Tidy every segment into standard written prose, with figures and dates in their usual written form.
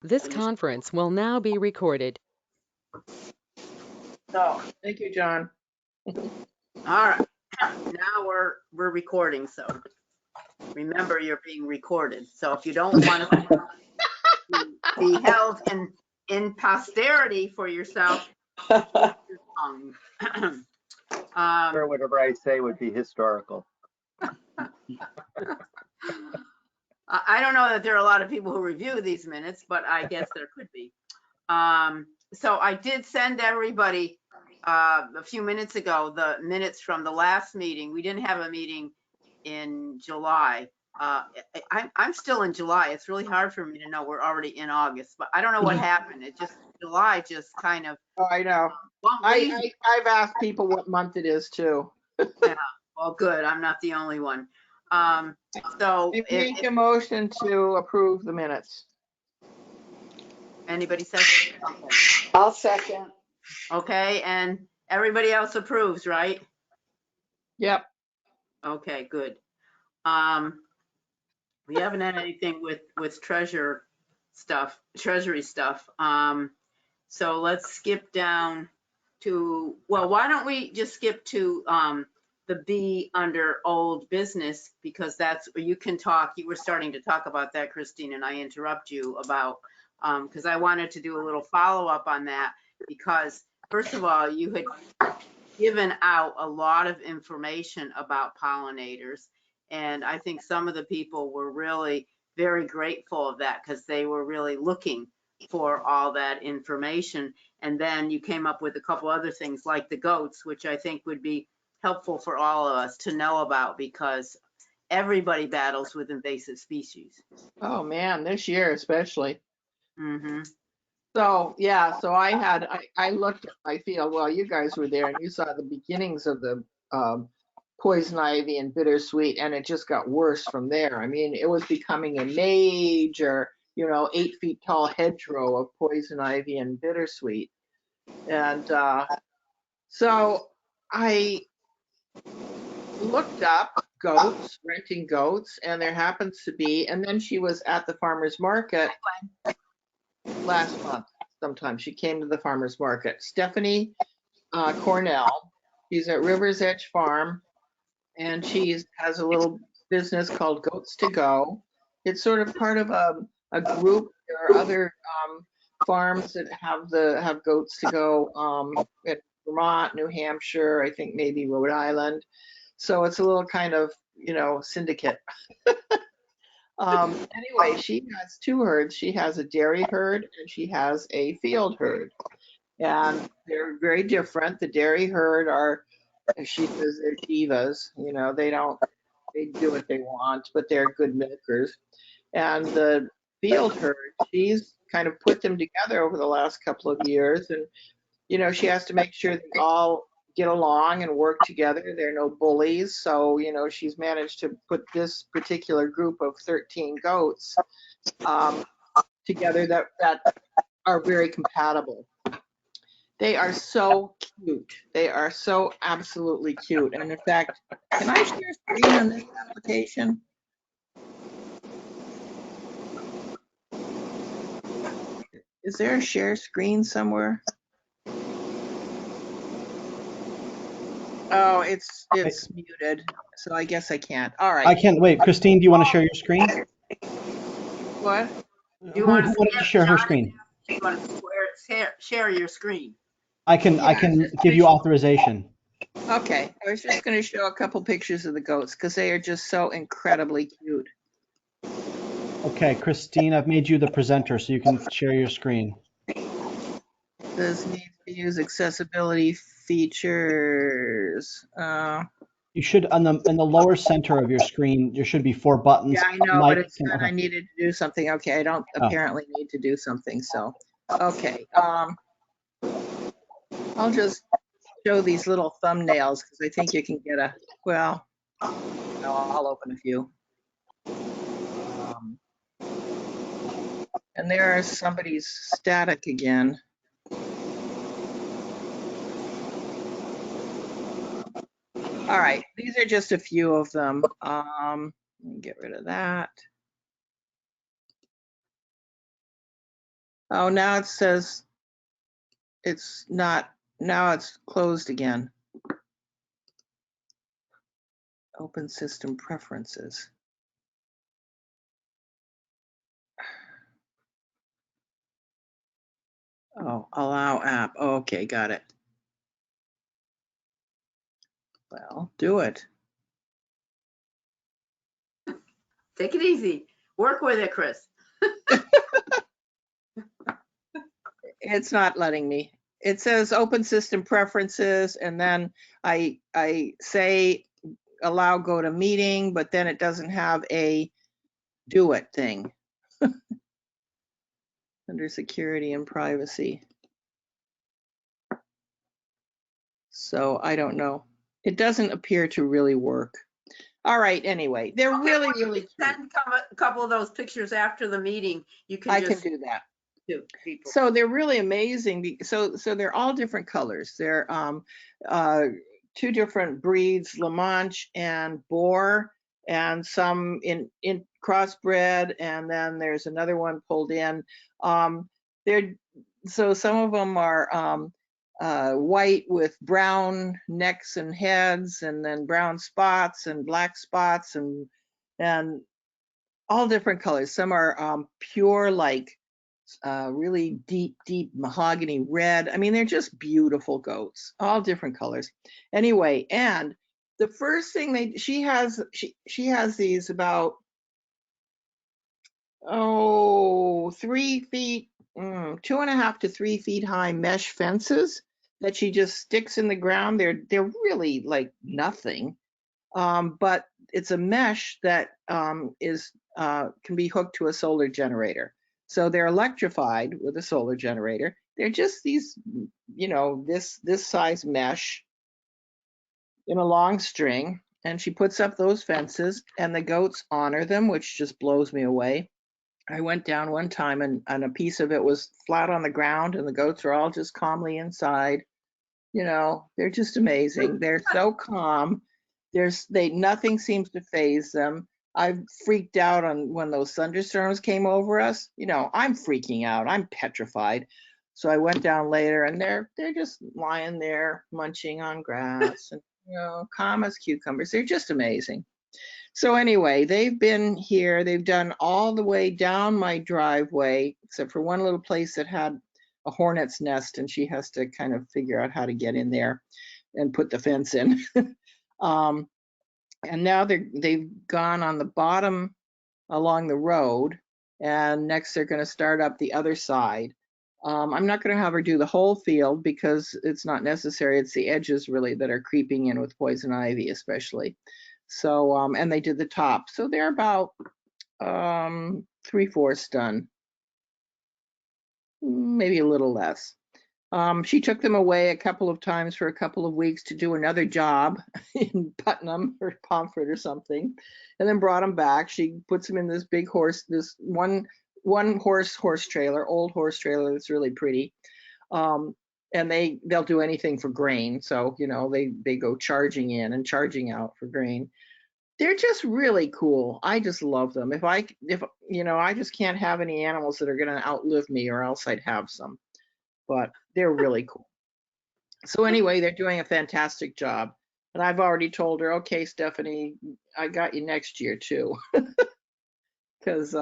This conference will now be recorded. So, thank you, John. All right, now we're recording, so remember you're being recorded. So if you don't want to be held in posterity for yourself, hold your tongue. Or whatever I say would be historical. I don't know that there are a lot of people who review these minutes, but I guess there could be. So I did send everybody a few minutes ago the minutes from the last meeting. We didn't have a meeting in July. I'm still in July. It's really hard for me to know we're already in August, but I don't know what happened. It just, July just kind of. Oh, I know. I've asked people what month it is too. Yeah, well, good. I'm not the only one. So I make a motion to approve the minutes. Anybody says? Okay. I'll second. Okay, and everybody else approves, right? Yep. Okay, good. We haven't had anything with treasury stuff. So let's skip down to, well, why don't we just skip to the B under old business, because that's where you can talk. You were starting to talk about that, Christine, and I interrupt you about, because I wanted to do a little follow-up on that, because first of all, you had given out a lot of information about pollinators. And I think some of the people were really very grateful of that, because they were really looking for all that information. And then you came up with a couple other things like the goats, which I think would be helpful for all of us to know about, because everybody battles with invasive species. Oh man, this year especially. Mm-hmm. So yeah, so I looked at my field. Well, you guys were there and you saw the beginnings of the poison ivy and bittersweet, and it just got worse from there. I mean, it was becoming a major, 8 feet tall hedgerow of poison ivy and bittersweet. And so I looked up goats, renting goats, and there happens to be, and then she was at the farmer's market last month sometime. She came to the farmer's market. Stephanie Cornell, she's at River's Edge Farm, and she has a little business called Goats to Go. It's sort of part of a group. There are other farms that have Goats to Go in Vermont, New Hampshire, I think maybe Rhode Island. So it's a little kind of, syndicate. Anyway, she has 2 herds. She has a dairy herd and she has a field herd. And they're very different. The dairy herd she says they're divas, they do what they want, but they're good milkers. And the field herd, she's kind of put them together over the last couple of years. And, she has to make sure they all get along and work together. There are no bullies. So, she's managed to put this particular group of 13 goats together that are very compatible. They are so cute. They are so absolutely cute. And in fact, can I share screen on this application? Is there a share screen somewhere? Oh, it's muted, so I guess I can't. All right. I can't wait. Christine, do you want to share your screen? What? Who wanted to share her screen? You want to share your screen? I can give you authorization. Okay, I was just going to show a couple pictures of the goats because they are just so incredibly cute. Okay, Christine, I've made you the presenter so you can share your screen. This needs to use accessibility features. You should, in the lower center of your screen, there should be 4 buttons. Yeah, I know, but it said I needed to do something. Okay, I don't apparently need to do something, so. Okay, I'll just show these little thumbnails because I think you can get well, I'll open a few. And there is somebody's static again. All right, these are just a few of them. Let me get rid of that. Oh, now it says it's not, now it's closed again. Open system preferences. Oh, allow app. Oh, okay, got it. Well, do it. Take it easy. Work with it, Chris. It's not letting me. It says open system preferences, and then I say allow go to meeting, but then it doesn't have a do it thing. Under security and privacy. So I don't know. It doesn't appear to really work. All right, anyway, they're Okay, really, well, you really can cute. send a couple of those pictures after the meeting. You can I can just do that. do people. So they're really amazing. So they're all different colors. They're two different breeds, La Manche and Boer, and some in crossbred, and then there's another one pulled in. They're so some of them are white with brown necks and heads, and then brown spots and black spots, and all different colors. Some are pure, like really deep mahogany red. I mean, they're just beautiful goats, all different colors. Anyway, and the first thing she has these about 3 feet, 2.5 to 3 feet high mesh fences that she just sticks in the ground. They're really like nothing, but it's a mesh that can be hooked to a solar generator. So they're electrified with a solar generator. They're just these, this size mesh in a long string. And she puts up those fences, and the goats honor them, which just blows me away. I went down one time, and a piece of it was flat on the ground, and the goats are all just calmly inside. They're just amazing. They're so calm. Nothing seems to faze them. I've freaked out on when those thunderstorms came over us. I'm freaking out. I'm petrified. So I went down later, and they're just lying there munching on grass and calm as cucumbers. They're just amazing. So anyway, they've been here. They've done all the way down my driveway, except for one little place that had a hornet's nest, and she has to kind of figure out how to get in there and put the fence in. And now they've gone on the bottom along the road, and next they're going to start up the other side. I'm not going to have her do the whole field because it's not necessary. It's the edges really that are creeping in with poison ivy, especially. So, and they did the top. So they're about 3/4 done, maybe a little less. She took them away a couple of times for a couple of weeks to do another job in Putnam or Pomfret or something, and then brought them back. She puts them in this big this one horse trailer, old horse trailer that's really pretty. And they'll do anything for grain. So, they go charging in and charging out for grain. They're just really cool. I just love them. If I just can't have any animals that are going to outlive me, or else I'd have some. But they're really cool. So anyway, they're doing a fantastic job. And I've already told her, okay, Stephanie, I got you next year too. Because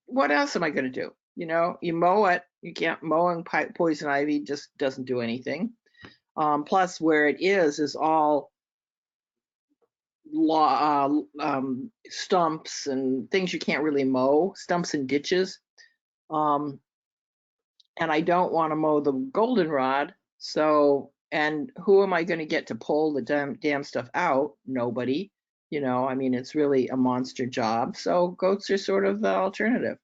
what else am I going to do? You mow it. You can't mow, and poison ivy just doesn't do anything. Plus, where it is all stumps and things you can't really mow, stumps and ditches. And I don't want to mow the goldenrod. So, and who am I going to get to pull the damn stuff out? Nobody. It's really a monster job. So goats are sort of the alternative.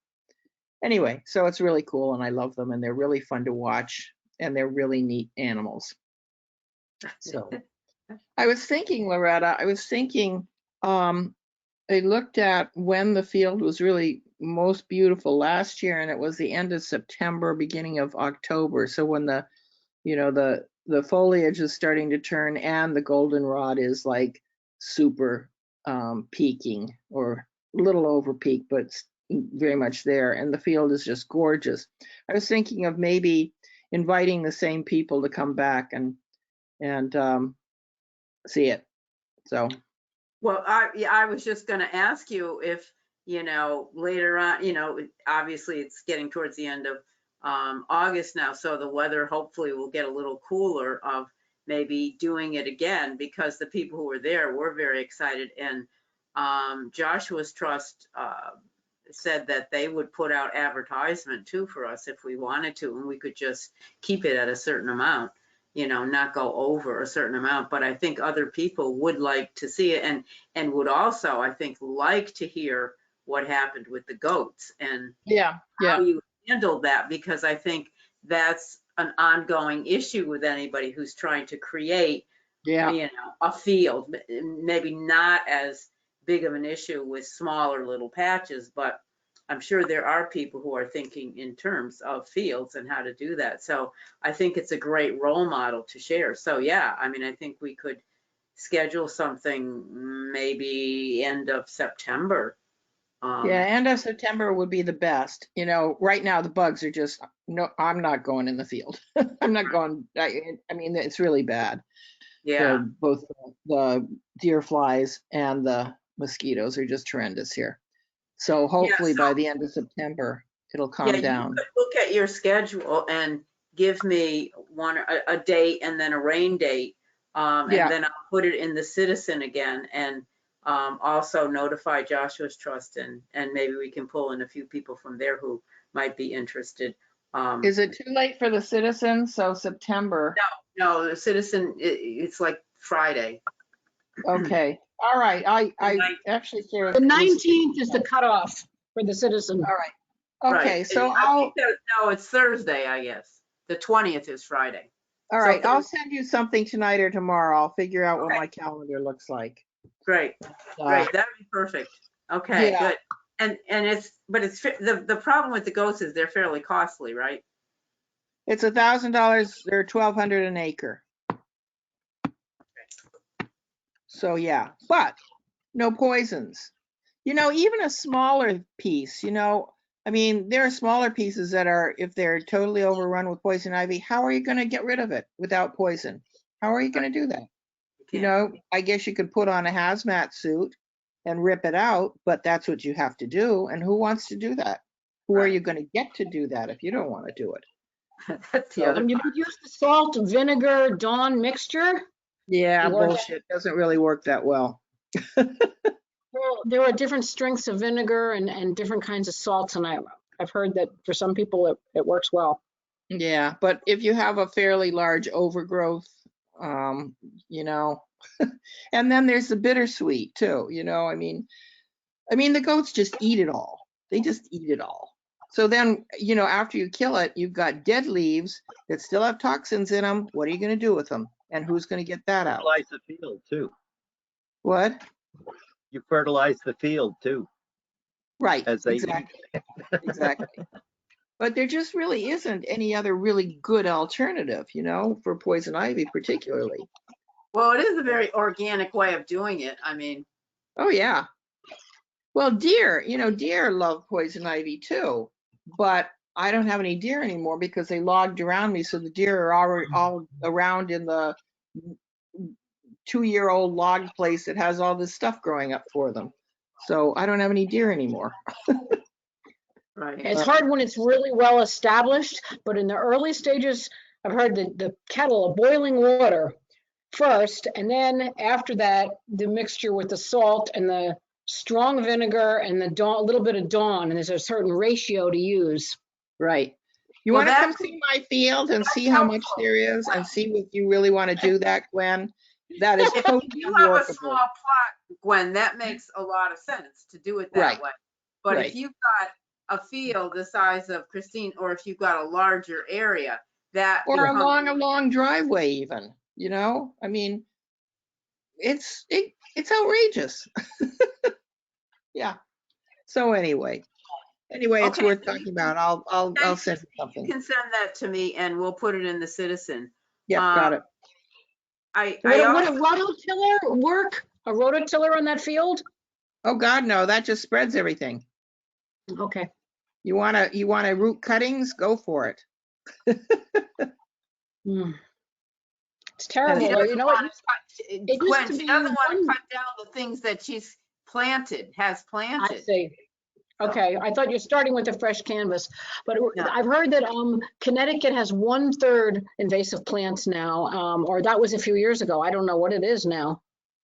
Anyway, so it's really cool, and I love them, and they're really fun to watch, and they're really neat animals. So I was thinking, Loretta, I looked at when the field was really most beautiful last year, and it was the end of September, beginning of October. So when the foliage is starting to turn, and the goldenrod is like super peaking, or a little over peak, but very much there, and the field is just gorgeous. I was thinking of maybe inviting the same people to come back and see it. So Well, I was just going to ask you if, later on, obviously it's getting towards the end of August now, so the weather hopefully will get a little cooler of maybe doing it again, because the people who were there were very excited. And Joshua's Trust said that they would put out advertisement too for us if we wanted to, and we could just keep it at a certain amount, not go over a certain amount. But I think other people would like to see it, and would also, I think, like to hear what happened with the goats and how you handled that, because I think that's an ongoing issue with anybody who's trying to create, a field. Maybe not as big of an issue with smaller little patches, but I'm sure there are people who are thinking in terms of fields and how to do that. So I think it's a great role model to share. So yeah, I mean, I think we could schedule something maybe end of September. End of September would be the best. Right now the bugs are just, no, I'm not going in the field. I'm not going, I mean, it's really bad. Yeah. Both the deer flies and the mosquitoes are just horrendous here. So hopefully by the end of September, it'll calm down. You could look at your schedule and give me a date and then a rain date. And then I'll put it in the Citizen again, and also notify Joshua's Trust, and maybe we can pull in a few people from there who might be interested. Is it too late for the Citizen? So September? No, the Citizen, it's like Friday. Okay. All right. I actually, Sarah, The 19th is the cutoff for the Citizen. all right. Okay. Right. So no, it's Thursday, I guess. The 20th is Friday. all right. I'll send you something tonight or tomorrow. I'll figure out what my calendar looks like. Great. Great. That'd be perfect. Okay, good. And it's the problem with the goats is they're fairly costly, right? It's $1,000. They're $1,200 an acre. So yeah, but no poisons. Even a smaller piece, I mean, there are smaller pieces that are, if they're totally overrun with poison ivy, how are you going to get rid of it without poison? How are you going to do that? I guess you could put on a hazmat suit and rip it out, but that's what you have to do. And who wants to do that? Who are you going to get to do that if you don't want to do it? That's the other. You could use the salt, vinegar, Dawn mixture. Yeah, bullshit. Doesn't really work that well. Well, there are different strengths of vinegar and different kinds of salts, and I've heard that for some people it works well. Yeah, but if you have a fairly large overgrowth, and then there's the bittersweet too, I mean the goats just eat it all. They just eat it all. So then, after you kill it, you've got dead leaves that still have toxins in them. What are you going to do with them? And who's going to get that out? Fertilize the field too. What? You fertilize the field too. Right, As they exactly. Exactly. But there just really isn't any other really good alternative, for poison ivy particularly. Well, it is a very organic way of doing it. I mean. Oh, yeah. Well, deer love poison ivy too, but I don't have any deer anymore because they logged around me. So the deer are already all around in the 2-year-old log place that has all this stuff growing up for them. So I don't have any deer anymore. Right. It's hard when it's really well established, but in the early stages, I've heard the kettle of boiling water first, and then after that, the mixture with the salt and the strong vinegar and the a little bit of Dawn, and there's a certain ratio to use. Right. You want to come see my field and see how much there is and see if you really want to do that, Gwen? That is totally If you have a workable. small plot, Gwen, that makes a lot of sense to do it that way. But if you've got a field the size of Christine, or if you've got a larger area, that or along a long driveway even, I mean, it's outrageous. Yeah. So anyway, it's worth talking about. I'll send you something. You can send that to me and we'll put it in the Citizen. Yeah, got it. Would a rototiller work? A rototiller on that field? Oh God, no, that just spreads everything. Okay. You wanna root cuttings? Go for it. Hmm. It's She terrible. doesn't You know what? want to cut, It used Gwen, to she be doesn't want to one. cut down the things that she's has I planted. see. So, Okay, I thought you're starting with a fresh canvas, but No. I've heard that Connecticut has 1/3 invasive plants now, or that was a few years ago. I don't know what it is now,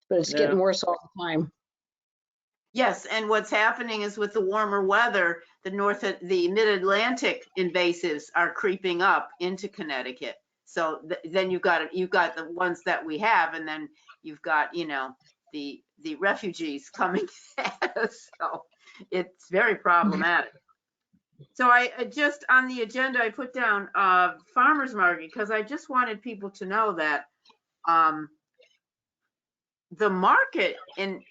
but it's Yeah. getting worse all the time. Yes, and what's happening is with the warmer weather, the mid-Atlantic invasives are creeping up into Connecticut. So then you've got the ones that we have, and then you've got, the refugees coming at us. So it's very problematic. So I just on the agenda, I put down farmers market because I just wanted people to know that the market, and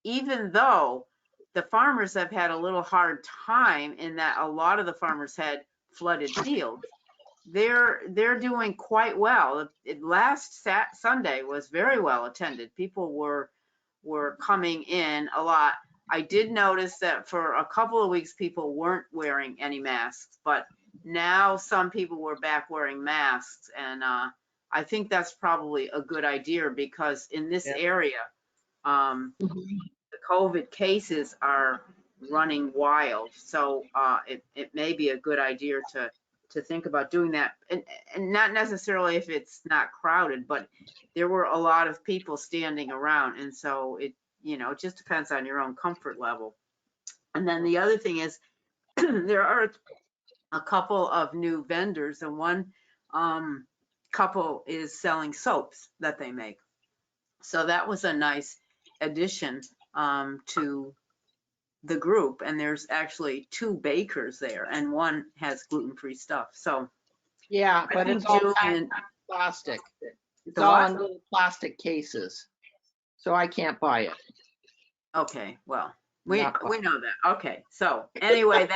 even though the farmers have had a little hard time in that a lot of the farmers had flooded fields, they're doing quite well. Last Sunday was very well attended. People were coming in a lot. I did notice that for a couple of weeks people weren't wearing any masks, but now some people were back wearing masks, and I think that's probably a good idea because in this Yeah. area, the COVID cases are running wild. So it may be a good idea to think about doing that, and not necessarily if it's not crowded, but there were a lot of people standing around, and so it just depends on your own comfort level. And then the other thing is there are a couple of new vendors, and one couple is selling soaps that they make. So that was a nice addition to the group. And there's actually 2 bakers there, and one has gluten-free stuff. So Yeah, I but think it's all Julian, plastic. It's the all what? in little plastic cases. So I can't buy it. Okay, well, we Not quite. know that. Okay, so anyway,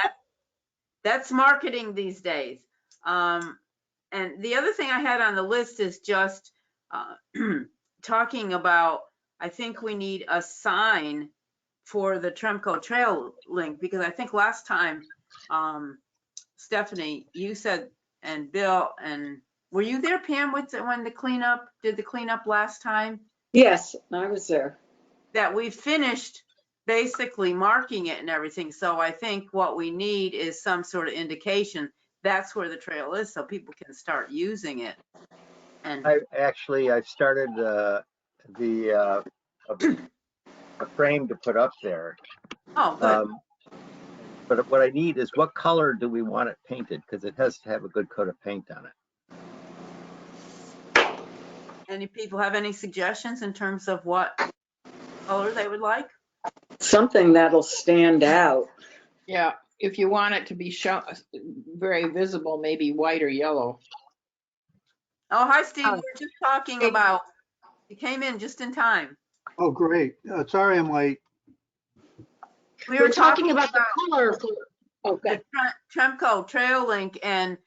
that's marketing these days. And the other thing I had on the list is just talking about, I think we need a sign for the Tremco Trail link, because I think last time, Stephanie, you said, and Bill, and were you there, Pam, when did the cleanup last time? Yes, I was there. That we finished basically marking it and everything. So I think what we need is some sort of indication that's where the trail is, so people can start using it. And I've started a frame to put up there. oh, good. But what I need is, what color do we want it painted? Because it has to have a good coat of paint on it. Any people have any suggestions in terms of what color they would like? Something that'll stand out. Yeah, if you want it to be very visible, maybe white or yellow. Oh, hi, Steve. Oh. We were just talking about, you came in just in time. Oh, great. Sorry I'm late. We We're talking about the color. Okay. the Tremco Trail link, and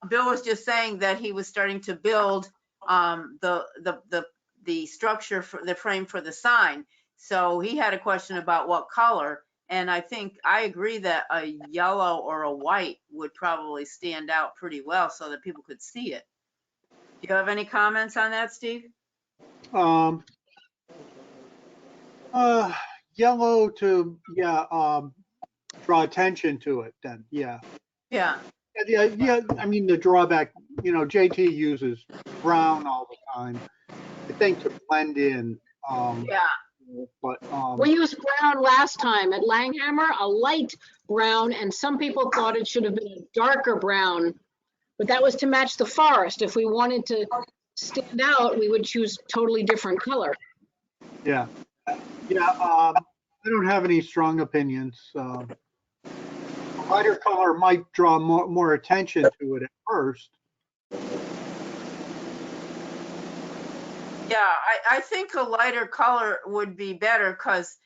Bill was just saying that he was starting to build the structure for the frame for the sign. So he had a question about what color, and I think I agree that a yellow or a white would probably stand out pretty well so that people could see it. Do you have any comments on that, Steve? Yellow to, draw attention to it then, yeah. Yeah. Yeah, I mean, the drawback, JT uses brown all the time, I think, to blend in. Yeah. But We used brown last time at Langhammer, a light brown, and some people thought it should have been a darker brown, but that was to match the forest. If we wanted to stand out, we would choose totally different color. yeah, I don't have any strong opinions. A lighter color might draw more attention to it at first. Yeah, I think a lighter color would be better because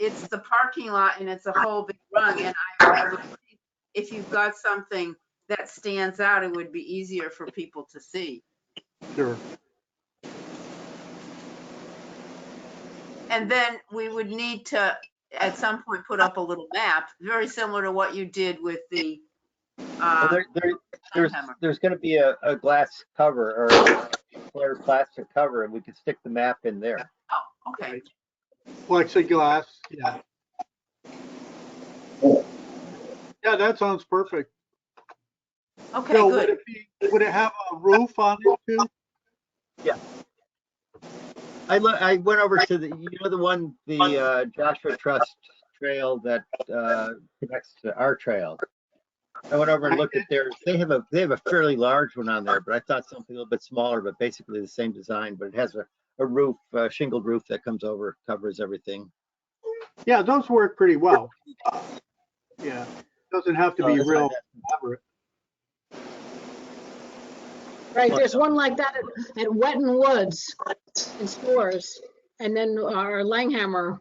it's the parking lot and it's a whole big run. And I would think if you've got something that stands out, it would be easier for people to see. Sure. And then we would need to at some point put up a little map, very similar to what you did with the, Well, there's going to be a glass cover or a clear plastic cover, and we can stick the map in there. oh, okay. Plexiglass, yeah. Yeah, that sounds perfect. Okay, Bill, good. would it have a roof on it too? I went over to the Joshua Trust Trail that connects to our trail. I went over and looked at theirs. They have a fairly large one on there, but I thought something a little bit smaller, but basically the same design. But it has a roof, a shingled roof that comes over, covers everything. Yeah, those work pretty well. Yeah, doesn't have to be real elaborate. Right, there's one like that at Wetton Woods in Stores. And then our Langhammer,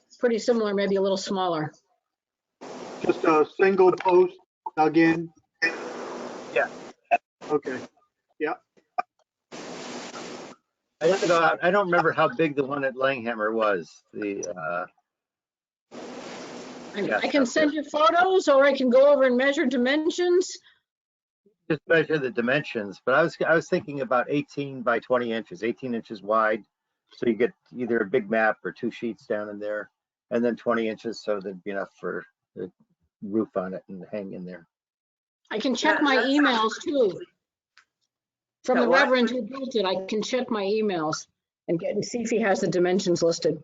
it's pretty similar, maybe a little smaller. Just a single post dug in. Yeah. Okay. Yeah. I have to go out. I don't remember how big the one at Langhammer was. I can send you photos, or I can go over and measure dimensions. Just measure the dimensions, but I was thinking about 18 by 20 inches, 18 inches wide. So you get either a big map or 2 sheets down in there, and then 20 inches, so there'd be enough for the roof on it and hang in there. I can check my emails too. From Yeah, the what? Reverend who built it, I can check my emails and see if he has the dimensions listed.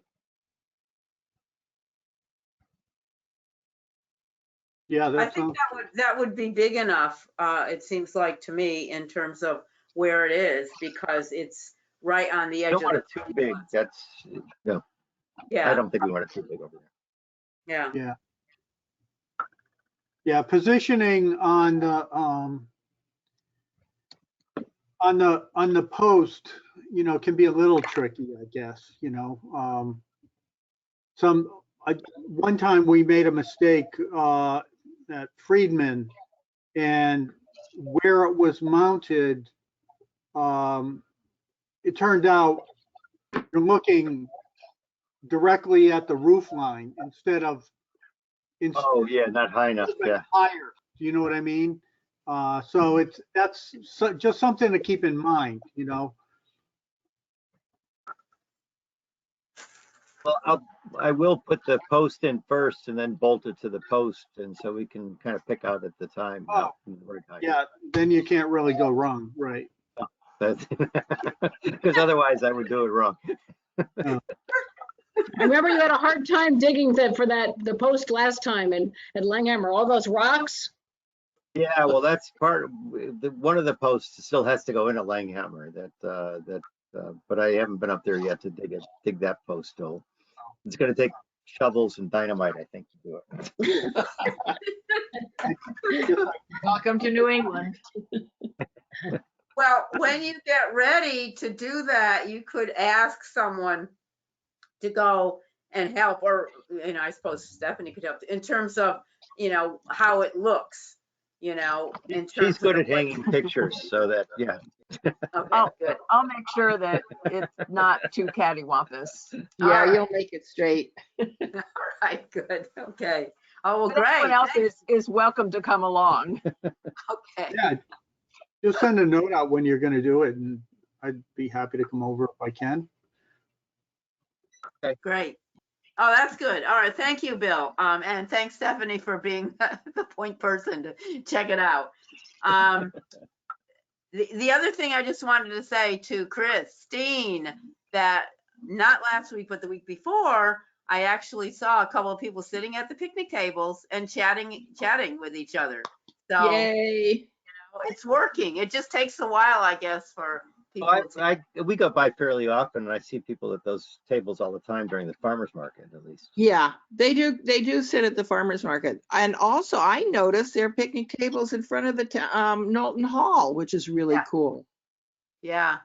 Yeah, I that think sounds. that would be big enough, it seems like to me, in terms of where it is, because it's right on the I edge don't of want the. it too big. No, I Yeah, don't think we want it too big over there. yeah. Yeah. Yeah, positioning on the post, can be a little tricky, I guess, one time we made a mistake at Friedman, and where it was mounted, it turned out you're looking directly at the roof line instead of Oh yeah, not high enough. Yeah. higher. Do you know what I mean? So that's just something to keep in mind, Well, I will put the post in first and then bolt it to the post, and so we can kind of pick out at the time. Oh, yeah, then you can't really go wrong, right? Because otherwise I would do it wrong. I remember you had a hard time digging the post last time at Langhammer, all those rocks. Yeah, well, that's part of one of the posts still has to go in at Langhammer. But I haven't been up there yet to dig that post still. It's going to take shovels and dynamite, I think, to do it. Welcome to New England. Well, when you get ready to do that, you could ask someone to go and help, or, I suppose Stephanie could help in terms of, how it looks, in terms She's good of at hanging pictures, so that, yeah. Okay, good. I'll make sure that it's not too cattywampus. Yeah, All right. you'll make it straight. All right, good. Okay. Oh, well, But great. everyone else is welcome to come along. Okay. Yeah, just send a note out when you're going to do it, and I'd be happy to come over if I can. Okay. Great. Oh, that's good. All right. Thank you, Bill. And thanks, Stephanie, for being the point person to check it out. The other thing I just wanted to say to Christine, that not last week, but the week before, I actually saw a couple of people sitting at the picnic tables and chatting with each other. So Yay. it's working. It just takes a while, I guess, for people to. We go by fairly often, and I see people at those tables all the time during the farmers market, at least. Yeah, they do sit at the farmer's market. And also I noticed there are picnic tables in front of the Knowlton Hall, which is really cool. Yeah.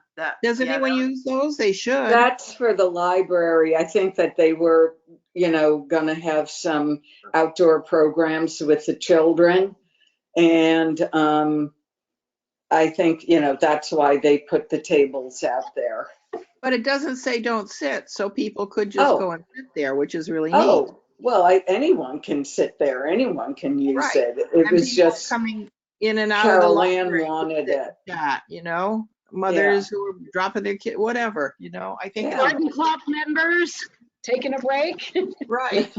Does anyone use those? They should. That's for the library. I think that they were, going to have some outdoor programs with the children. And I think, that's why they put the tables out there. But it doesn't say don't sit, so people could just Oh. go and sit there, which is really neat. Oh, well, anyone can sit there. Anyone can use Right. it. It And was people just coming in and out of the Carol Ann library would wanted sit it. and chat, you know, mothers who are dropping their kid, whatever, you know, I think, Yeah. Garden club members taking a break. right.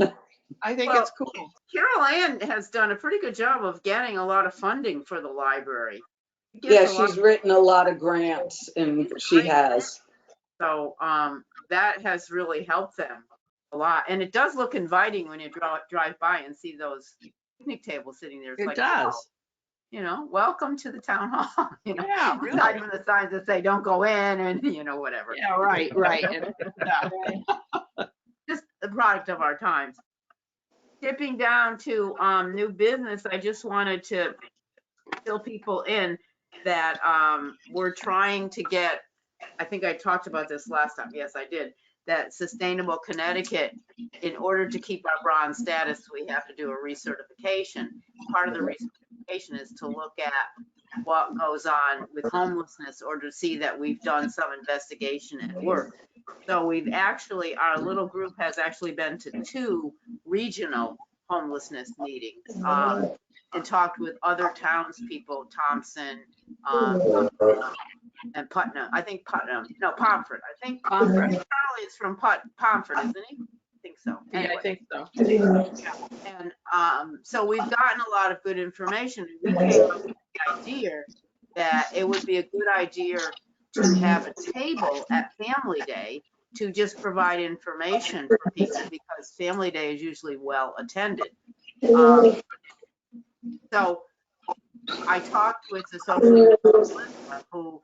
I think Well, it's cool. Carol Ann has done a pretty good job of getting a lot of funding for the library. She Yeah, gets a lot she's written a lot of grants and she Great. has. So that has really helped them a lot. And it does look inviting when you drive by and see those picnic tables sitting there. It's It like, does. wow, you know, welcome to the town hall. You know, Yeah, It's not really. even the signs that say don't go in and, you know, whatever. Yeah, right, right. And, Just the product of our times. Dipping down to new business, I just wanted to fill people in that we're trying to get, I think I talked about this last time. Yes, I did. That Sustainable Connecticut, in order to keep our bronze status, we have to do a recertification. Part of the recertification is to look at what goes on with homelessness or to see that we've done some investigation and work. So we've actually, our little group has actually been to 2 regional homelessness meetings and talked with other townspeople, Thompson, and Putnam. I think Putnam, no, Pomfret. I think Charlie is from Pomfret, isn't he? I think so. yeah, Anyway. I think so. And so we've gotten a lot of good information. We came up with the idea that it would be a good idea to have a table at Family Day to just provide information for people because Family Day is usually well attended. So I talked with the social worker who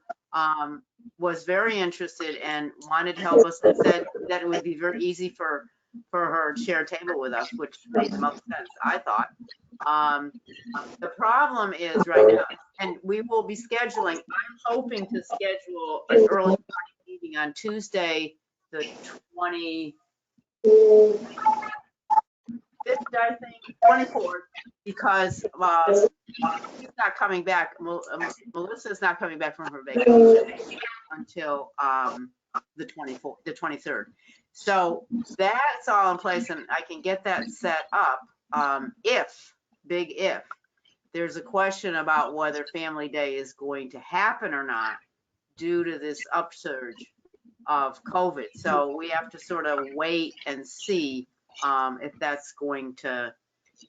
was very interested and wanted to help us and said that it would be very easy for her to share a table with us, which made the most sense, I thought. The problem is right now, and we will be scheduling, I'm hoping to schedule an early meeting on Tuesday, the 25th, I think, 24th, because she's not coming back. Melissa's not coming back from her vacation until the 23rd. So that's all in place, and I can get that set up. Big if, there's a question about whether Family Day is going to happen or not due to this upsurge of COVID. So we have to sort of wait and see if that's going to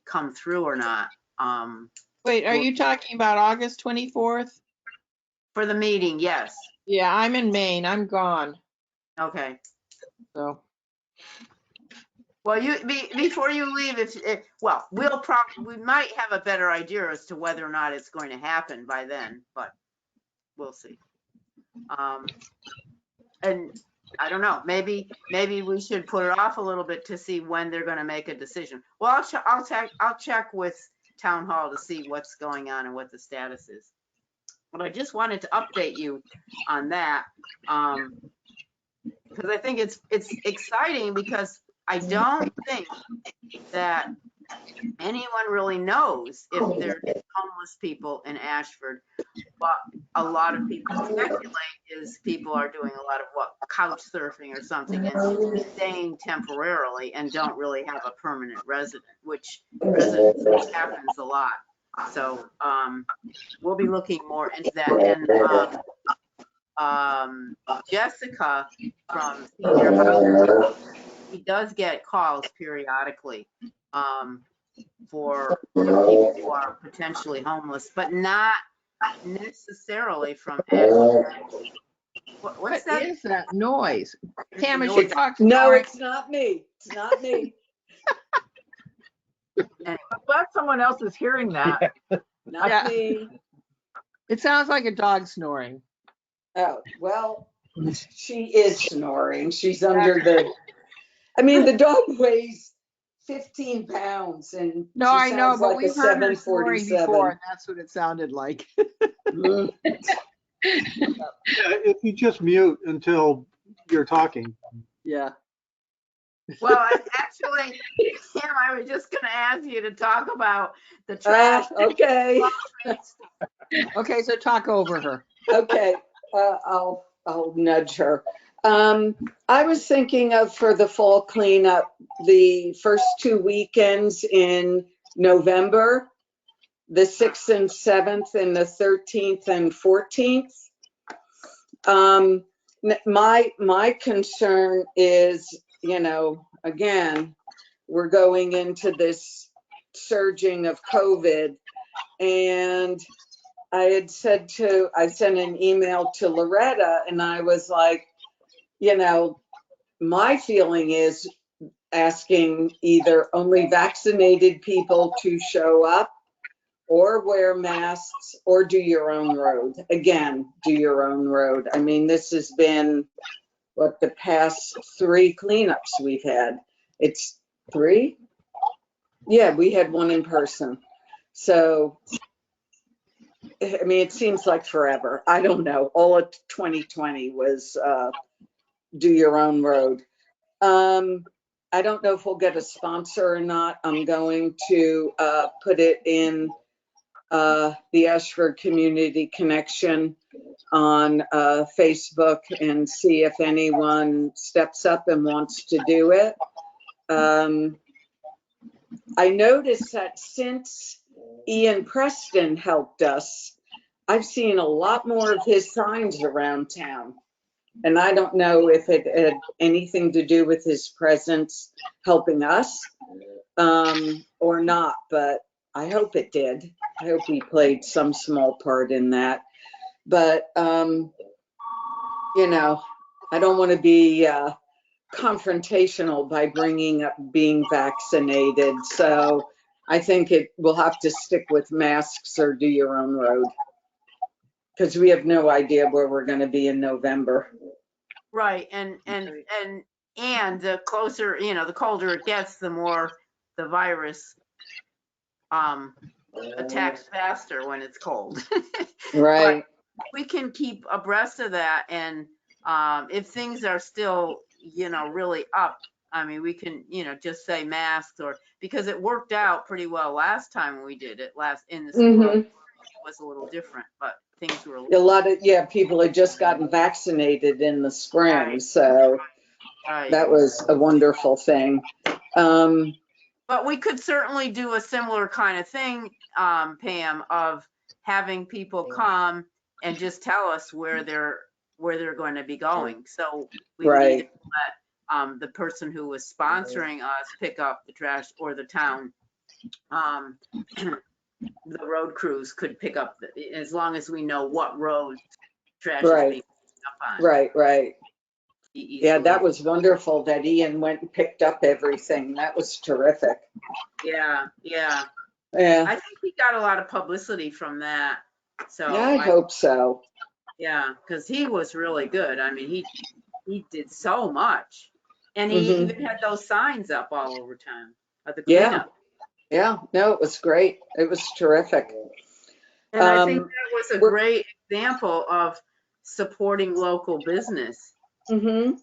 come through or not. Wait, are you talking about August 24th? For the meeting, yes. Yeah, I'm in Maine. I'm gone. Okay. So, Well, before you leave, we might have a better idea as to whether or not it's going to happen by then, but we'll see. And I don't know, maybe we should put it off a little bit to see when they're going to make a decision. Well, I'll check with Town Hall to see what's going on and what the status is. But I just wanted to update you on that because I think it's exciting because I don't think that anyone really knows if there's homeless people in Ashford. But a lot of people speculate is people are doing a lot of couch surfing or something and staying temporarily and don't really have a permanent resident, which happens a lot. So we'll be looking more into that. And Jessica from Senior Housing, he does get calls periodically for people who are potentially homeless, but not necessarily from Ashford. What's what that? is that noise? Pam, is noise. your dog No, snoring? it's not me. It's not me. I'm glad someone else is hearing that. Not Yeah. me. It sounds like a dog snoring. Oh, well, she is snoring. She's under the dog weighs 15 pounds and No, she I know, sounds but like a we've heard her snoring 747. before, and that's what it sounded like. Mm. Yeah, if you just mute until you're talking. Yeah. Well, actually, Kim, I was just going to ask you to talk about the trash. Okay. Okay, so talk over her. Okay. I'll nudge her. I was thinking of for the fall cleanup, the first 2 weekends in November, the 6th and 7th and the 13th and 14th. My concern is, again, we're going into this surging of COVID, and I sent an email to Loretta, and I was like, my feeling is asking either only vaccinated people to show up or wear masks or do your own road. Again, do your own road. I mean, this has been what the past 3 cleanups we've had. It's 3? Yeah, we had one in person. So, I mean, it seems like forever. I don't know. All of 2020 was do your own road. I don't know if we'll get a sponsor or not. I'm going to put it in the Ashford Community Connection on Facebook and see if anyone steps up and wants to do it. I noticed that since Ian Preston helped us, I've seen a lot more of his signs around town. And I don't know if it had anything to do with his presence helping us or not, but I hope it did. I hope he played some small part in that. But, I don't want to be confrontational by bringing up being vaccinated. So I think it will have to stick with masks or do your own road, because we have no idea where we're going to be in November. Right, and the closer, the colder it gets, the more the virus attacks faster when it's cold. Right. But we can keep abreast of that, and if things are still, really up, I mean, we can, just say masks, or because it worked out pretty well last time when we did it in the spring. It was a little different, but things were a lot of people had just gotten vaccinated in the spring, right. So right. That was a wonderful thing. But we could certainly do a similar kind of thing, Pam, of having people come and just tell us where they're going to be going. So we would either let the person who was sponsoring us pick up the trash, or the town, the road crews could pick up, as long as we know what road trash is being picked up on. Right. Yeah, that was wonderful that Ian went and picked up everything. That was terrific. Yeah. Yeah. I think he got a lot of publicity from that. So yeah, I hope so. Yeah, because he was really good. I mean, he did so much, and he even had those signs up all over town at the cleanup. Yeah, no, it was great. It was terrific. And I think that was a great example of supporting local business. And,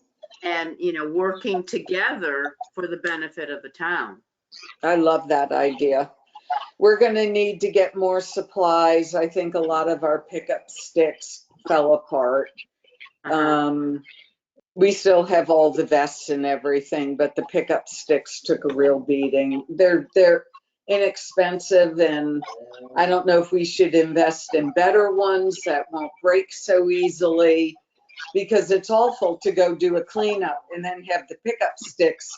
working together for the benefit of the town. I love that idea. We're going to need to get more supplies. I think a lot of our pickup sticks fell apart. We still have all the vests and everything, but the pickup sticks took a real beating. They're inexpensive, and I don't know if we should invest in better ones that won't break so easily, because it's awful to go do a cleanup and then have the pickup sticks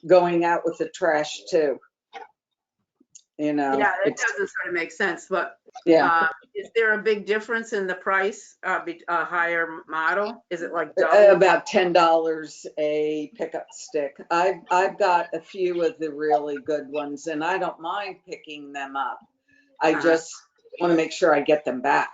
going out with the trash too. Yeah, that doesn't sort of make sense, but is there a big difference in the price, a higher model? Is it like double? About $10 a pickup stick. I've got a few of the really good ones, and I don't mind picking them up. I just want to make sure I get them back.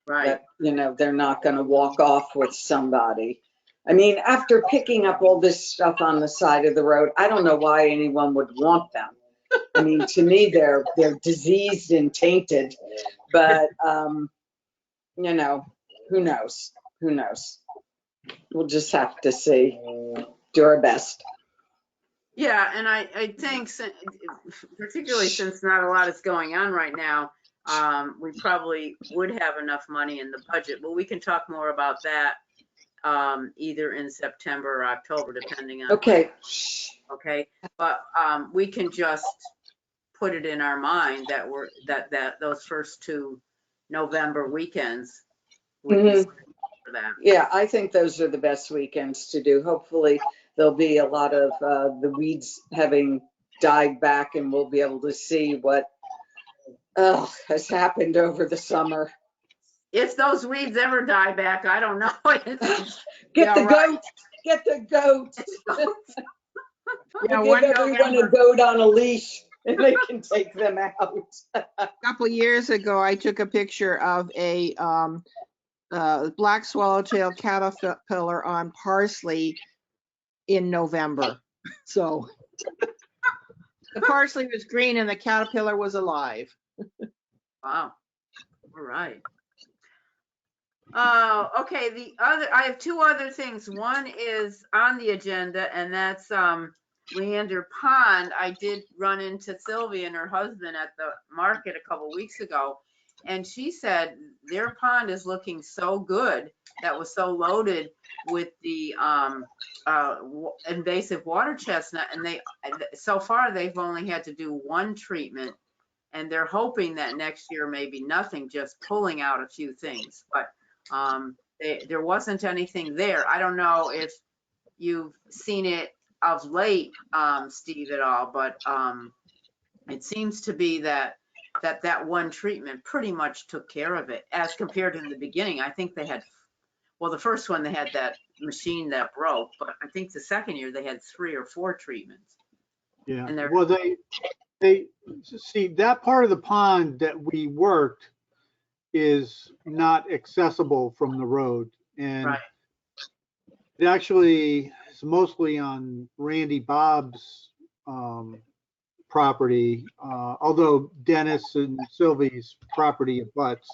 Right. That, they're not going to walk off with somebody. I mean, after picking up all this stuff on the side of the road, I don't know why anyone would want them. I mean, to me, they're diseased and tainted, but, who knows? Who knows? We'll just have to see. Do our best. Yeah, and I think, particularly since not a lot is going on right now, we probably would have enough money in the budget, but we can talk more about that either in September or October, depending on. Okay. Okay, but we can just put it in our mind that that those first 2 November weekends would be for that. Yeah, I think those are the best weekends to do. Hopefully there'll be a lot of the weeds having died back and we'll be able to see what has happened over the summer. If those weeds ever die back, I don't know. Get the goats. Get the goats. Yeah, We'll one give everyone a November, goat on a leash and they can take them out. a couple years ago, I took a picture of a black swallowtail caterpillar on parsley in November. So the parsley was green and the caterpillar was alive. Wow. All right. Okay. I have 2 other things. One is on the agenda, and that's Leander Pond. I did run into Sylvia and her husband at the market a couple weeks ago, and she said their pond is looking so good. That was so loaded with the invasive water chestnut, and so far they've only had to do 1 treatment, and they're hoping that next year maybe nothing, just pulling out a few things. But there wasn't anything there. I don't know if you've seen it of late, Steve, at all, but it seems to be that 1 treatment pretty much took care of it as compared to in the beginning. I think they had, well, the first one they had that machine that broke, but I think the second year they had 3 or 4 treatments. Yeah, And well, they see that part of the pond that we worked is not accessible from the road. And Right. it actually is mostly on Randy Bob's property, although Dennis and Sylvie's property abuts.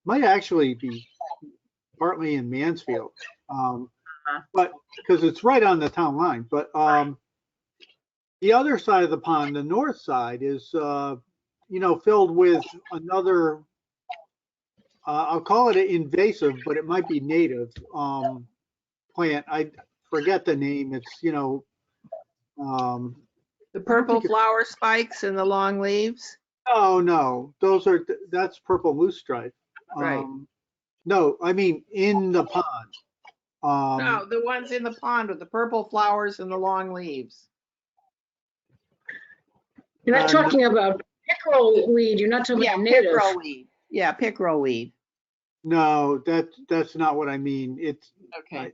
Might actually be partly in Mansfield, but because it's right on the town line. But the other side of the pond, the north side, is filled with another. I'll call it an invasive, but it might be native plant. I forget the name. It's The purple flower spikes and the long leaves. Oh no, that's purple loosestrife. Right. No, I mean in the pond. No, the ones in the pond with the purple flowers and the long leaves. You're not talking about pickerel weed, you're not talking Yeah, about native. pickerel weed. Yeah, pickerel weed. No, that's not what I mean. It's Okay.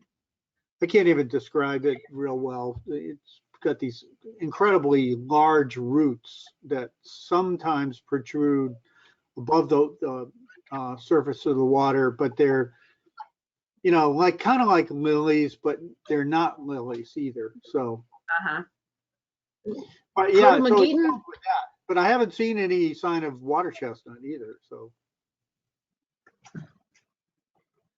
I can't even describe it real well. It's got these incredibly large roots that sometimes protrude above the surface of the water, but they're like kind of like lilies, but they're not lilies either. So but yeah, so it's with that. But I haven't seen any sign of water chestnut either. So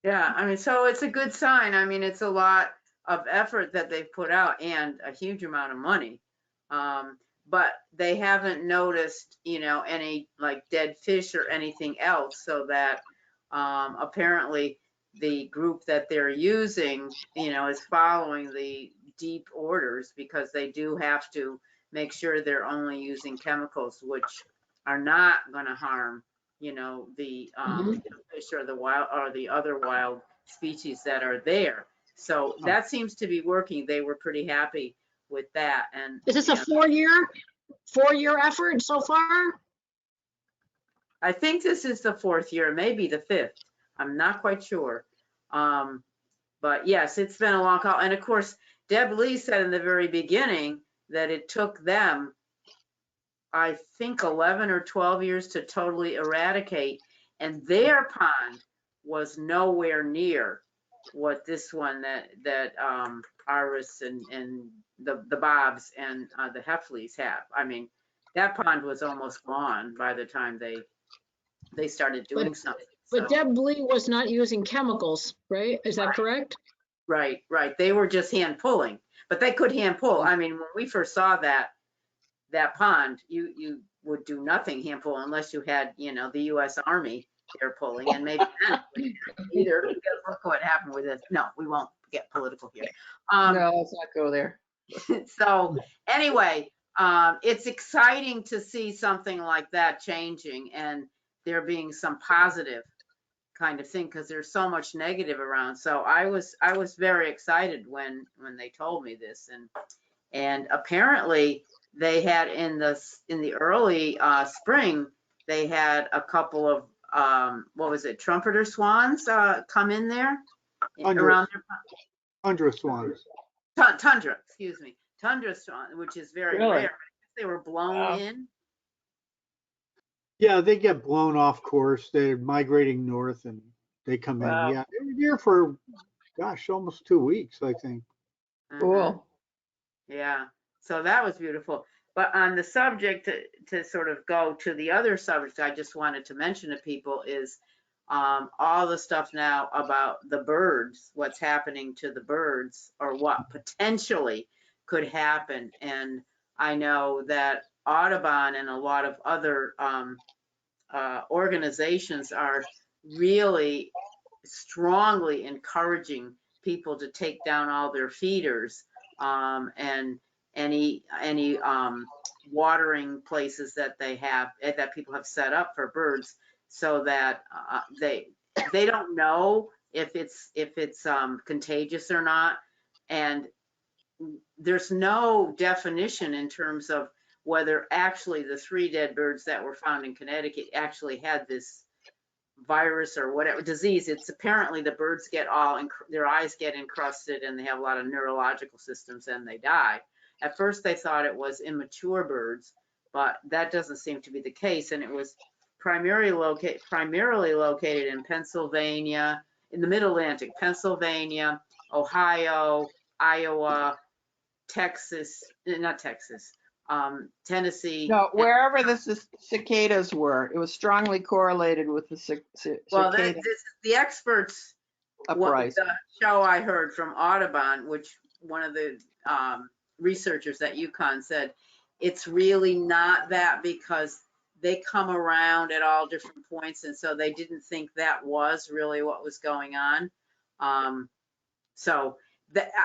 yeah, I mean, so it's a good sign. I mean, it's a lot of effort that they've put out and a huge amount of money. But they haven't noticed, any like dead fish or anything else, so that apparently the group that they're using, is following the deep orders, because they do have to make sure they're only using chemicals which are not going to harm, the fish or the other wild species that are there. So that seems to be working. They were pretty happy with that. And Is this a 4-year effort so far? I think this is the 4th year, maybe the 5th. I'm not quite sure. But yes, it's been a long call. And of course, Deb Lee said in the very beginning that it took them, I think, 11 or 12 years to totally eradicate. And their pond was nowhere near what this one that Iris and the Bobs and the Heffleys have. I mean, that pond was almost gone by the time they started doing something. But Deb Lee was not using chemicals, right? Is that correct? Right. They were just hand pulling, but they could hand pull. I mean, when we first saw that pond, you would do nothing hand pull unless you had, the U.S. Army hair pulling, and maybe then either, because look what happened with this. No, we won't get political here. No, let's not go there. So anyway, it's exciting to see something like that changing and there being some positive kind of thing, because there's so much negative around. So I was very excited when they told me this, and apparently they had in the early spring, they had a couple of what was it, trumpeter swans come in there around Tundra swans. tundra, excuse me, tundra swan, which is very Really? rare. They were blown Wow. in. Yeah, they get blown off course. They're migrating north and they come Wow. in. Yeah, they were here for, gosh, almost 2 weeks, I think. Cool. Yeah, so that was beautiful. But on the subject, to sort of go to the other subject I just wanted to mention to people is all the stuff now about the birds, what's happening to the birds, or what potentially could happen. And I know that Audubon and a lot of other organizations are really strongly encouraging people to take down all their feeders, and any watering places that they have, that people have set up for birds, so that they don't know if it's contagious or not. And there's no definition in terms of whether actually the 3 dead birds that were found in Connecticut actually had this virus or whatever disease. It's apparently the birds get their eyes get encrusted and they have a lot of neurological systems and they die. At first they thought it was immature birds, but that doesn't seem to be the case. And it was primarily located in Pennsylvania, in the Mid-Atlantic, Pennsylvania, Ohio, Iowa, Texas, not Texas, Tennessee. No, wherever the cicadas were, it was strongly correlated with the Well, cicada the experts, uprising. the show I heard from Audubon, which one of the researchers at UConn said, it's really not that, because they come around at all different points, and so they didn't think that was really what was going on. So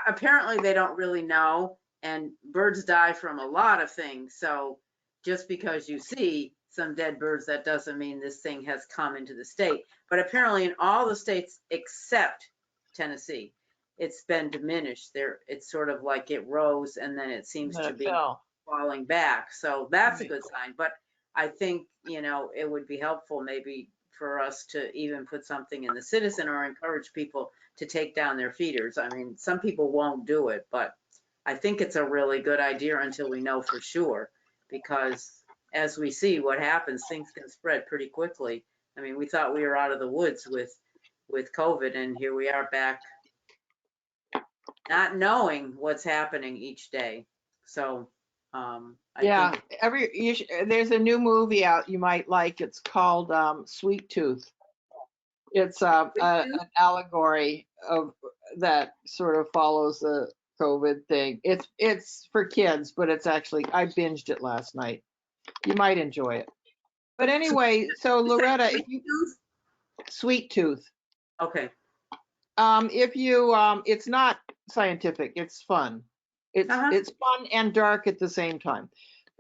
apparently they don't really know, and birds die from a lot of things. So just because you see some dead birds, that doesn't mean this thing has come into the state. But apparently in all the states except Tennessee, it's been diminished. It's sort of like it rose and then it seems to be falling back. So that's a good sign. But I think, it would be helpful maybe for us to even put something in the Citizen or encourage people to take down their feeders. I mean, some people won't do it, but I think it's a really good idea until we know for sure, because as we see what happens, things can spread pretty quickly. I mean, we thought we were out of the woods with COVID, and here we are back not knowing what's happening each day. So I think there's a new movie out you might like. It's called Sweet Tooth. It's an allegory of that sort of follows the COVID thing. It's for kids, but it's actually, I binged it last night. You might enjoy it. But anyway, so Loretta, if you Sweet Tooth. Okay. If you it's not scientific, it's fun. It's fun and dark at the same time.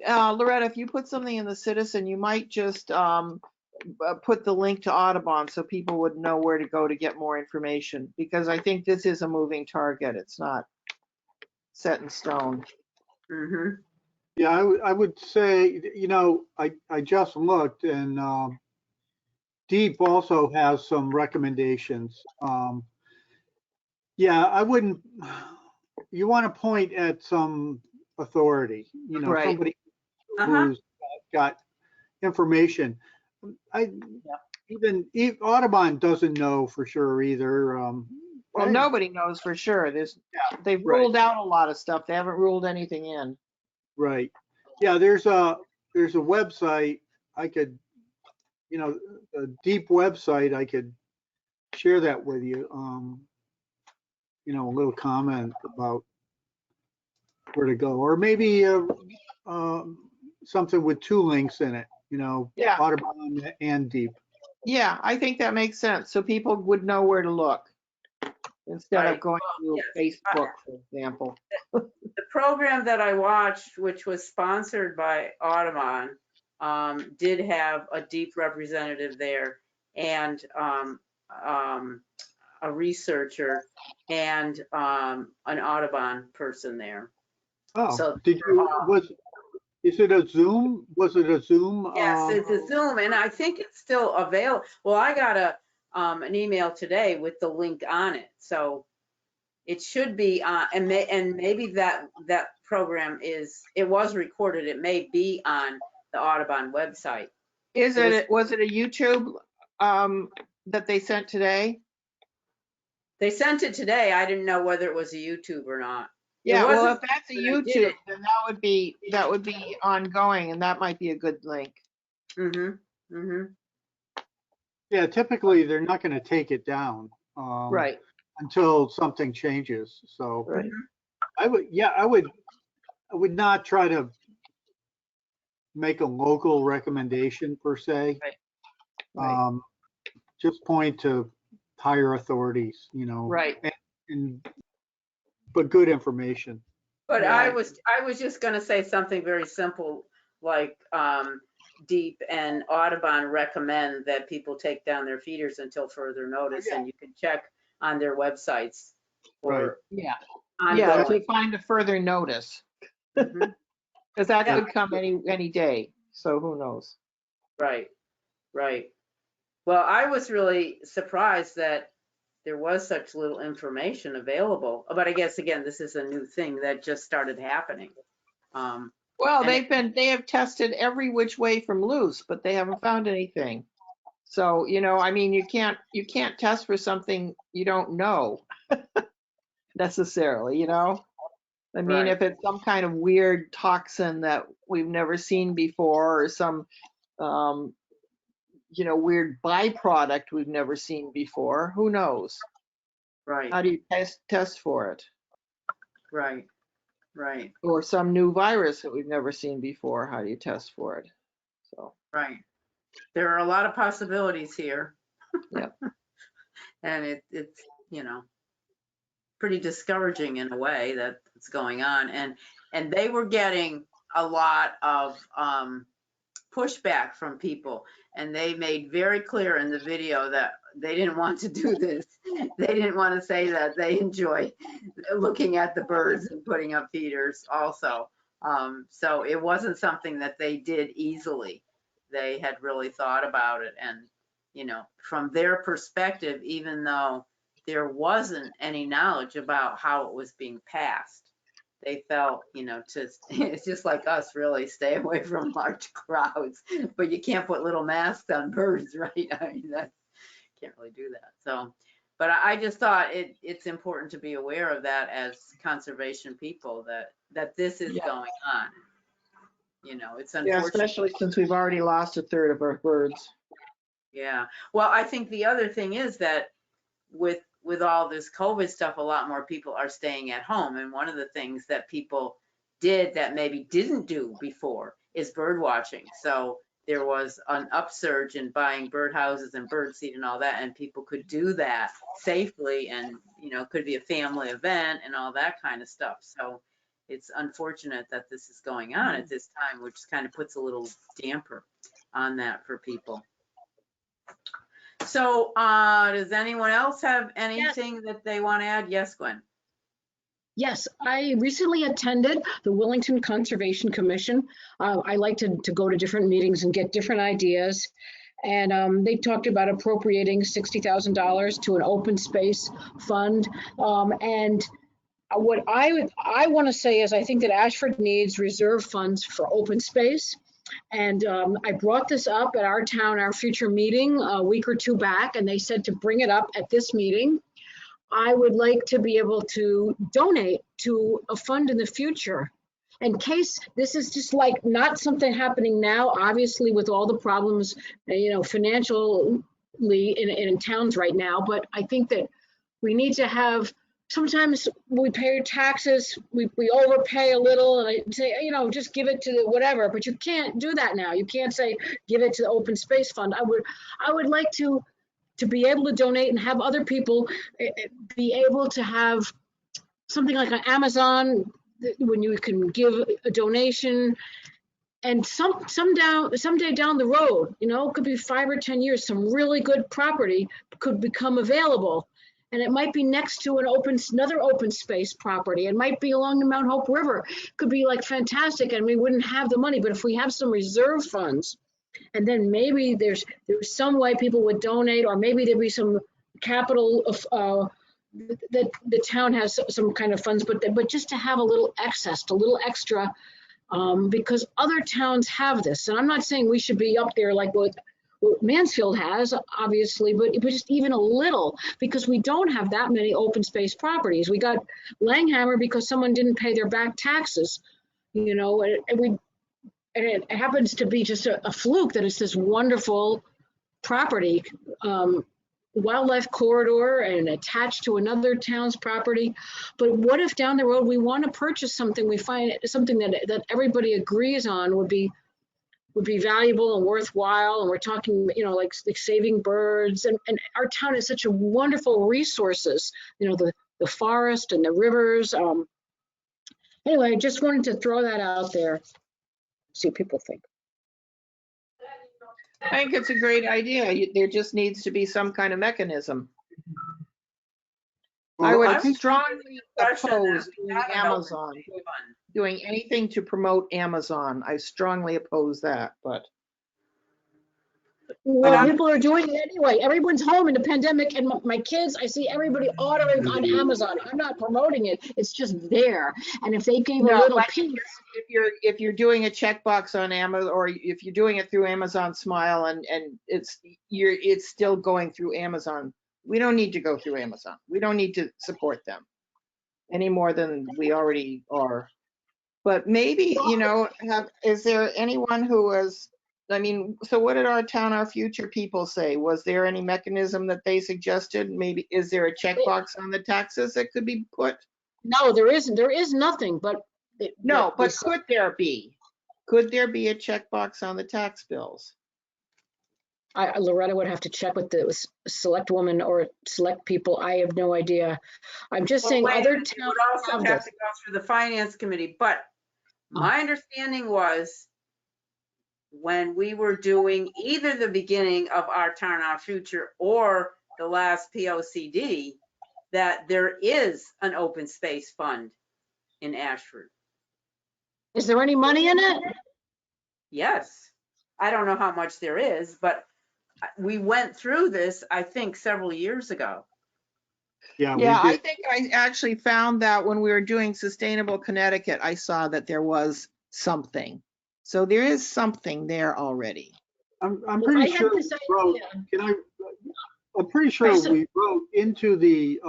Loretta, if you put something in the Citizen, you might just put the link to Audubon so people would know where to go to get more information, because I think this is a moving target. It's not set in stone. Mm-hmm. Yeah, I would say, I just looked, and Deep also has some recommendations. Yeah, I wouldn't, you want to point at some authority, Right. somebody who's got information. Even Audubon doesn't know for sure either. Well, nobody knows for sure. They've ruled out a lot of stuff. They haven't ruled anything in. Right. Yeah, there's a website I could, a Deep website, I could share that with you. A little comment about where to go, or maybe something with 2 links in it, Audubon and Deep. Yeah, I think that makes sense. So people would know where to look instead Right. of going to Yes. Facebook, for example. The program that I watched, which was sponsored by Audubon, did have a deep representative there and a researcher and an Audubon person there. Oh, So did you, is it a Zoom? Was it a Zoom? yes, it's a Zoom, and I think it's still available. Well, I got an email today with the link on it, so it should be and maybe that program it was recorded. It may be on the Audubon website. Was it a YouTube that they sent today? They sent it today. I didn't know whether it was a YouTube or not. Yeah, well, wasn't if that's a when I did YouTube, it. then that would be ongoing, and that might be a good link. Mm-hmm. Mm-hmm. Yeah, typically they're not going to take it down. Right. Until something changes. So Right. I would not try to make a local recommendation per se. Right. Just point to higher authorities, Right. but good information. But Yeah. I was just going to say something very simple, like Deep and Audubon recommend that people take down their feeders until further notice, and you can check on their websites for Yeah. ongoing. Yeah, to find a further notice. Mhm. Because that Yeah. could come any day. So who knows? Right, right. Well, I was really surprised that there was such little information available. But I guess, again, this is a new thing that just started happening. Well, And they have tested every which way from loose, but they haven't found anything. So, I mean, you can't test for something you don't know necessarily, I mean, Right. if it's some kind of weird toxin that we've never seen before, or some, weird byproduct we've never seen before, who knows? Right, How do you test for it? right, right, Or some new virus that we've never seen before, how do you test for it? So, right. There are a lot of possibilities here. yeah. And it's, pretty discouraging in a way that it's going on. And they were getting a lot of pushback from people. And they made very clear in the video that they didn't want to do this. They didn't want to say that they enjoy looking at the birds and putting up feeders also. So it wasn't something that they did easily. They had really thought about it. And, from their perspective, even though there wasn't any knowledge about how it was being passed, they felt, it's just like us, really, stay away from large crowds, but you can't put little masks on birds, right? I mean, that can't really do that. So, but I just thought it's important to be aware of that as conservation people, that this is going on. It's unfortunate. Yeah, especially since we've already lost a third of our birds. Yeah. Well, I think the other thing is that with all this COVID stuff, a lot more people are staying at home. And one of the things that people did that maybe didn't do before is bird watching. So there was an upsurge in buying bird houses and bird seed and all that, and people could do that safely, and could be a family event and all that kind of stuff. So it's unfortunate that this is going on at this time, which kind of puts a little damper on that for people. So does anyone else have anything that they want to add? Yes, Gwen. Yes, I recently attended the Wellington Conservation Commission. I like to go to different meetings and get different ideas. And they talked about appropriating $60,000 to an open space fund. And what I want to say is I think that Ashford needs reserve funds for open space. And I brought this up at our future meeting a week or two back, and they said to bring it up at this meeting. I would like to be able to donate to a fund in the future in case this is just like not something happening now, obviously with all the problems, financially in towns right now. But I think that we need to have sometimes we pay taxes, we overpay a little, and I say, you know, just give it to the whatever, but you can't do that now. You can't say, give it to the open space fund. I would like to be able to donate and have other people be able to have something like an Amazon, when you can give a donation, and someday down the road, you know, it could be 5 or 10 years, some really good property could become available. And it might be next to another open space property. It might be along the Mount Hope River. It could be like fantastic, and we wouldn't have the money. But if we have some reserve funds, and then maybe there's some way people would donate, or maybe there'd be some capital of that the town has some kind of funds, but just to have a little excess, a little extra, because other towns have this. And I'm not saying we should be up there like what Mansfield has, obviously, but just even a little, because we don't have that many open space properties. We got Langhammer because someone didn't pay their back taxes, you know, and it happens to be just a fluke that it's this wonderful property, wildlife corridor and attached to another town's property. But what if down the road we want to purchase something, we find something that everybody agrees on would be valuable and worthwhile, and we're talking, you know, like saving birds, and our town has such a wonderful resources, you know, the forest and the rivers. Anyway, I just wanted to throw that out there, see what people think. I think it's a great idea. There just needs to be some kind of mechanism. I Well, would think- strongly Discussion that oppose we doing have an open Amazon, space fund. doing anything to promote Amazon. I strongly oppose that, but Well, people are doing it anyway. Everyone's home in the pandemic, and my kids, I see everybody ordering on Amazon. I'm not promoting it. It's just there. And if they gave a No, little but piece, if you're doing a checkbox on Amazon, or if you're doing it through Amazon Smile, and it's still going through Amazon, we don't need to go through Amazon. We don't need to support them any more than we already are. But maybe, you know, is there anyone who has, I mean, so what did our town, our future people say? Was there any mechanism that they suggested? Maybe, is there a checkbox on the taxes that could be put? no, there isn't. There is nothing, but. No, but could there be? Could there be a checkbox on the tax bills? Loretta would have to check with the select woman or select people. I have no idea. I'm just Well, saying wait a other minute, you towns would also have have this. to go through the finance committee, but my understanding was when we were doing either the beginning of Our Town, Our Future or the last POCD, that there is an open space fund in Ashford. Is there any money in it? Yes. I don't know how much there is, but we went through this, I think, several years ago. Yeah, Yeah, we I did. think I actually found that when we were doing Sustainable Connecticut, I saw that there was something. So there is something there already. I'm I pretty have sure to we say, wrote, yeah. I'm pretty sure we wrote into the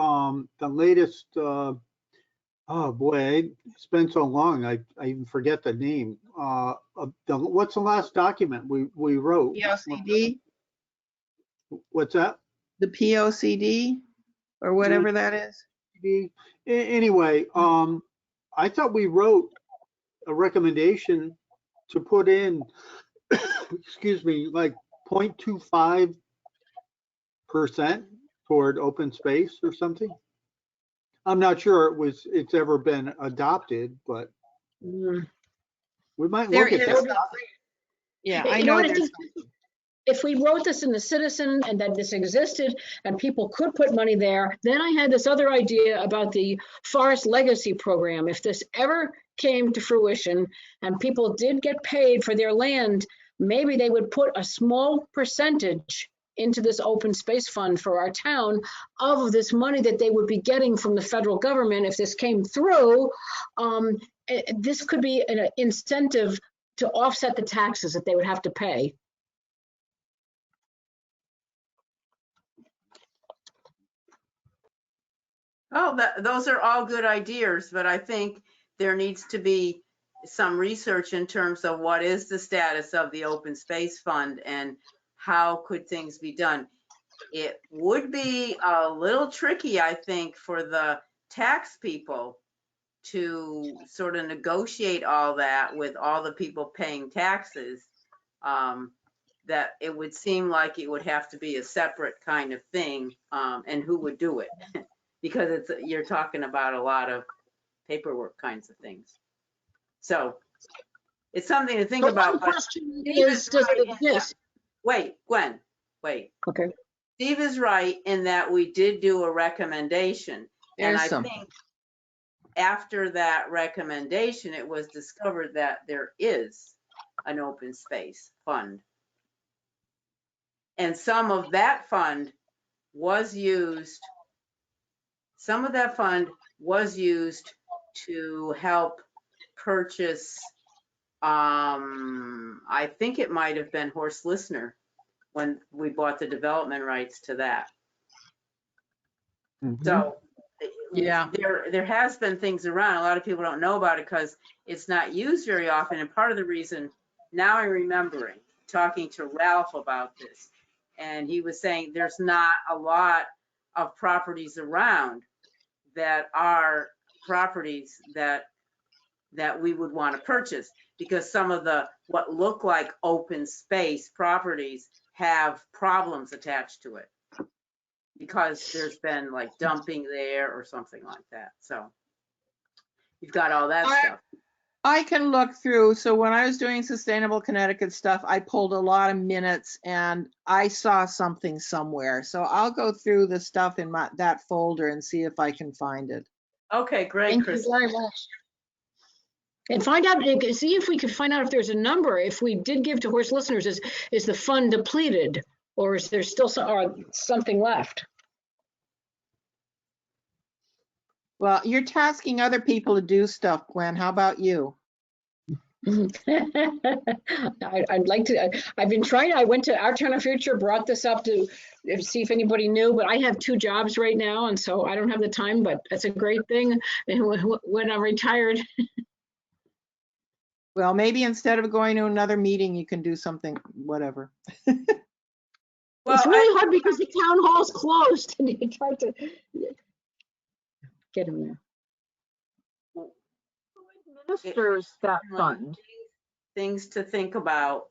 latest, oh boy, it's been so long, I even forget the name. What's the last document we wrote? POCD, What's that? the POCD, or whatever that is. Anyway, I thought we wrote a recommendation to put in, excuse me, like 0.25% toward open space or something. I'm not sure it's ever been adopted, but we might There look at is that. something. Yeah, I You know know what I there's think? If we wrote this in the Citizen and that this existed and people could put money there, then I had this other idea about the Forest Legacy Program. If this ever came to fruition and people did get paid for their land, maybe they would put a small percentage into this open space fund for our town of this money that they would be getting from the federal government. If this came through, this could be an incentive to offset the taxes that they would have to pay. Oh, those are all good ideas, but I think there needs to be some research in terms of what is the status of the open space fund and how could things be done. It would be a little tricky, I think, for the tax people to sort of negotiate all that with all the people paying taxes, that it would seem like it would have to be a separate kind of thing, and who would do it? Because you're talking about a lot of paperwork kinds of things. So it's something to think The about. one But question Steve is, is does right it in that- exist? Wait, Gwen, wait. Okay. Steve is right in that we did do a recommendation. And There's I some. think after that recommendation, it was discovered that there is an open space fund. And some of that fund was used to help purchase, I think it might have been Horst Listener when we bought the development rights to that. So Yeah. there has been things around. A lot of people don't know about it because it's not used very often. And part of the reason, now I'm remembering talking to Ralph about this, and he was saying there's not a lot of properties around that are properties that we would want to purchase, because some of the what look like open space properties have problems attached to it, because there's been like dumping there or something like that. So you've got all that stuff. I can look through. So when I was doing Sustainable Connecticut stuff, I pulled a lot of minutes and I saw something somewhere. So I'll go through the stuff in that folder and see if I can find it. Okay, great, Thank Chris. you very much. And find out, see if we can find out if there's a number. If we did give to Horse Listeners, is the fund depleted, or is there still something left? Well, you're tasking other people to do stuff, Gwen. How about you? I'd like to. I've been trying. I went to Our Town of Future, brought this up to see if anybody knew, but I have 2 jobs right now, and so I don't have the time. But that's a great thing. And when I'm retired. Well, maybe instead of going to another meeting, you can do something, whatever. Well, it's really hard because the town hall's closed, and you try to get in there. Who administers that fund? Things to think about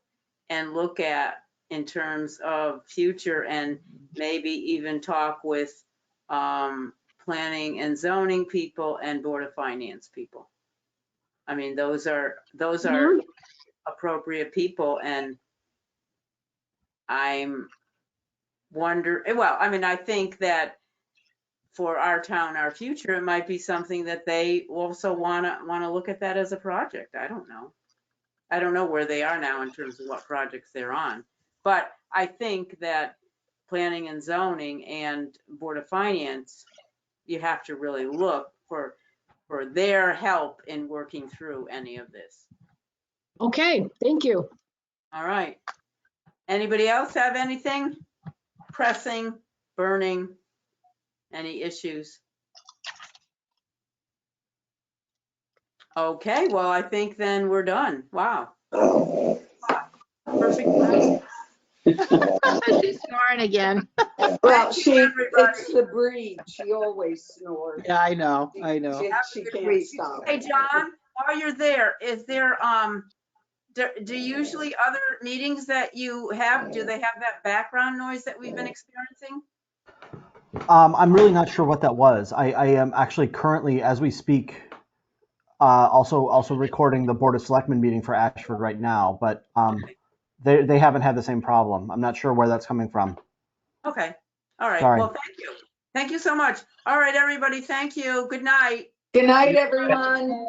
and look at in terms of future, and maybe even talk with planning and zoning people and Board of Finance people. I mean, those are appropriate people, and I'm wondering, well, I mean, I think that for Our Town, Our Future, it might be something that they also want to look at that as a project. I don't know. I don't know where they are now in terms of what projects they're on. But I think that planning and zoning and Board of Finance, you have to really look for their help in working through any of this. Okay, thank you. All right. Anybody else have anything pressing, burning, any issues? Okay, well, I think then we're done. Wow. Perfect. She's snoring again. Well, Thank you, everybody. it's the breed. She always snores. Yeah, I know. She can't stop. Hey, John, while you're there, is there, do usually other meetings that you have, do they have that background noise that we've been experiencing? I'm really not sure what that was. I am actually currently, as we speak, also recording the Board of Selectmen meeting for Ashford right now, but they haven't had the same problem. I'm not sure where that's coming from. Okay. All right. Sorry. Well, thank you. Thank you so much. All right, everybody. Thank you. Good night. Good night, everyone.